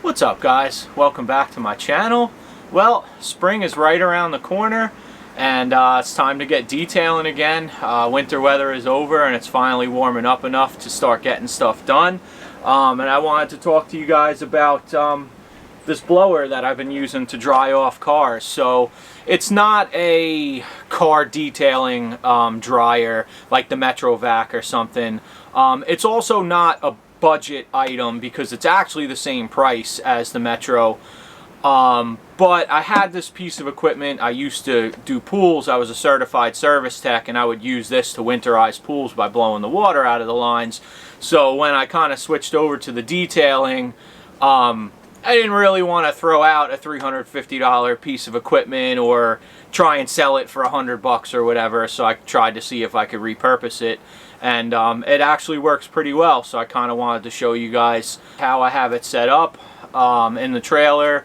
What's up, guys? Welcome back to my channel. Well, spring is right around the corner and it's time to get detailing again. Winter weather is over and it's finally warming up enough to start getting stuff done. And I wanted to talk to you guys about this blower that I've been using to dry off cars. So it's not a car detailing dryer like the Metrovac or something. It's also not a budget item because it's actually the same price as the Metro. But I had this piece of equipment. I used to do pools. I was a certified service tech, and I would use this to winterize pools by blowing the water out of the lines. So when I kind of switched over to the detailing, I didn't really want to throw out a $350 piece of equipment or try and sell it for $100 or whatever. So I tried to see if I could repurpose it, and it actually works pretty well. So I kind of wanted to show you guys how I have it set up in the trailer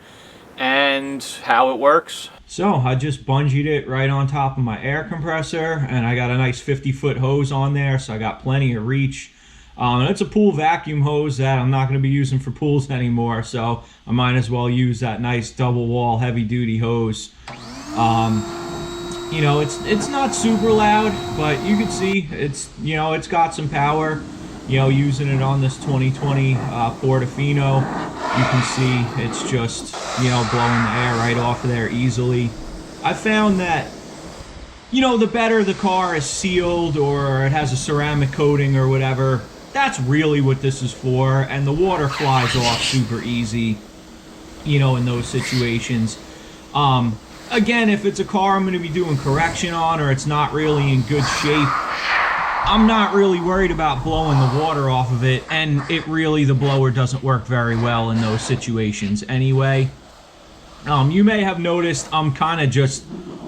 and how it works. So I just bungeed it right on top of my air compressor, and I got a nice 50-foot hose on there, so I got plenty of reach. And it's a pool vacuum hose that I'm not going to be using for pools anymore, so I might as well use that nice double wall heavy duty hose. You know, it's not super loud, but you can see it's, you know, it's got some power. You know, using it on this 2020 Portofino, you can see it's just, you know, blowing the air right off of there easily. I found that, you know, the better the car is sealed or it has a ceramic coating or whatever, that's really what this is for, and the water flies off super easy, you know, in those situations. Again, if it's a car I'm going to be doing correction on or it's not really in good shape, I'm not really worried about blowing the water off of it, and the blower doesn't work very well in those situations anyway. You may have noticed I'm kind of just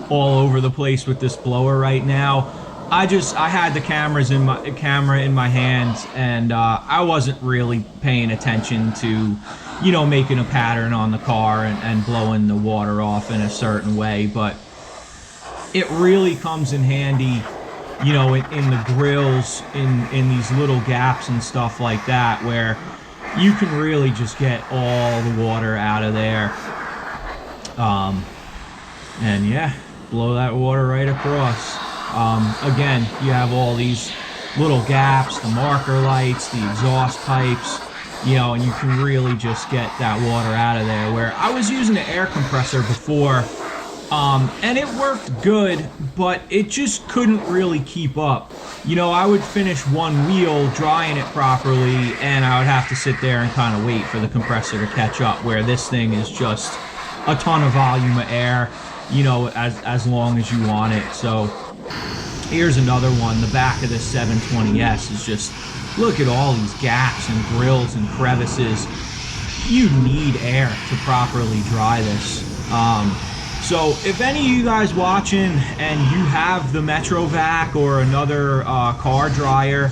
all over the place with this blower right now. I had the camera in my hands, and I wasn't really paying attention to, you know, making a pattern on the car and blowing the water off in a certain way, but it really comes in handy, you know, in the grills, in these little gaps and stuff like that, where you can really just get all the water out of there. And yeah, blow that water right across. Again, you have all these little gaps, the marker lights, the exhaust pipes, you know, and you can really just get that water out of there. Where I was using an air compressor before, and it worked good, but it just couldn't really keep up. You know, I would finish one wheel drying it properly, and I would have to sit there and kind of wait for the compressor to catch up, where this thing is just a ton of volume of air, you know, as long as you want it. So here's another one. The back of this 720S is just, look at all these gaps and grills and crevices. You need air to properly dry this. So if any of you guys watching and you have the Metrovac or another car dryer,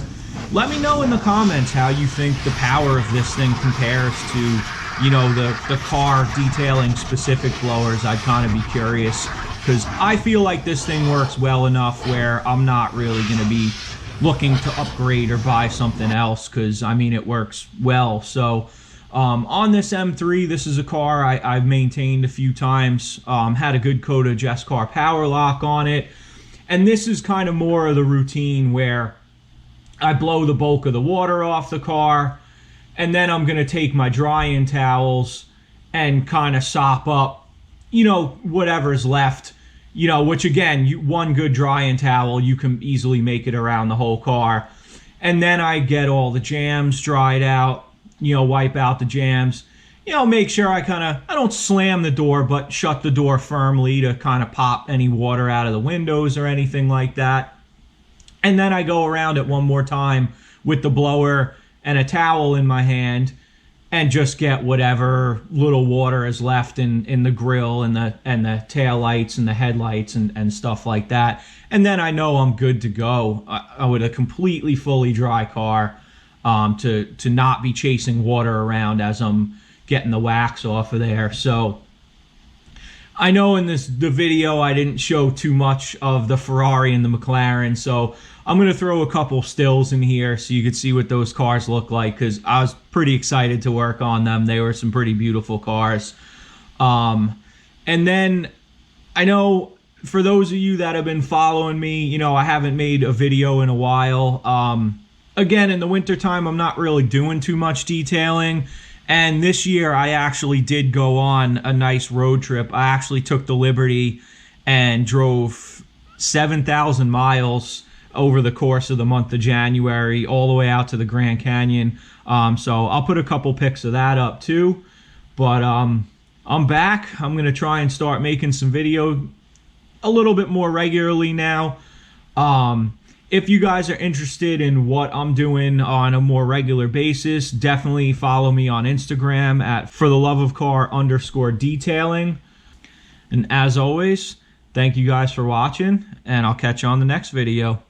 let me know in the comments how you think the power of this thing compares to, you know, the car detailing specific blowers. I'd kind of be curious, because I feel like this thing works well enough where I'm not really going to be looking to upgrade or buy something else, because I mean, it works well. So on this M3, this is a car I've maintained a few times, had a good coat of Just Car Power Lock on it, and this is kind of more of the routine where I blow the bulk of the water off the car, and then I'm going to take my drying towels and kind of sop up, you know, whatever's left, you know, which again, one good drying towel, you can easily make it around the whole car. And then I get all the jams dried out, you know, wipe out the jams, you know, make sure I don't slam the door, but shut the door firmly to kind of pop any water out of the windows or anything like that. And then I go around it one more time with the blower and a towel in my hand and just get whatever little water is left in the grill and the tail lights and the headlights and stuff like that. And then I know I'm good to go with a completely fully dry car, to not be chasing water around as I'm getting the wax off of there. So I know in the video I didn't show too much of the Ferrari and the McLaren, so I'm going to throw a couple stills in here so you can see what those cars look like, because I was pretty excited to work on them. They were some pretty beautiful cars. And then I know for those of you that have been following me, you know, I haven't made a video in a while. Again, in the wintertime, I'm not really doing too much detailing. And this year, I actually did go on a nice road trip. I actually took the liberty and drove 7,000 miles over the course of the month of January, all the way out to the Grand Canyon. So I'll put a couple pics of that up too. But I'm back. I'm going to try and start making some video a little bit more regularly now. If you guys are interested in what I'm doing on a more regular basis, definitely follow me on Instagram at fortheloveofcar_detailing. And as always, thank you guys for watching, and I'll catch you on the next video.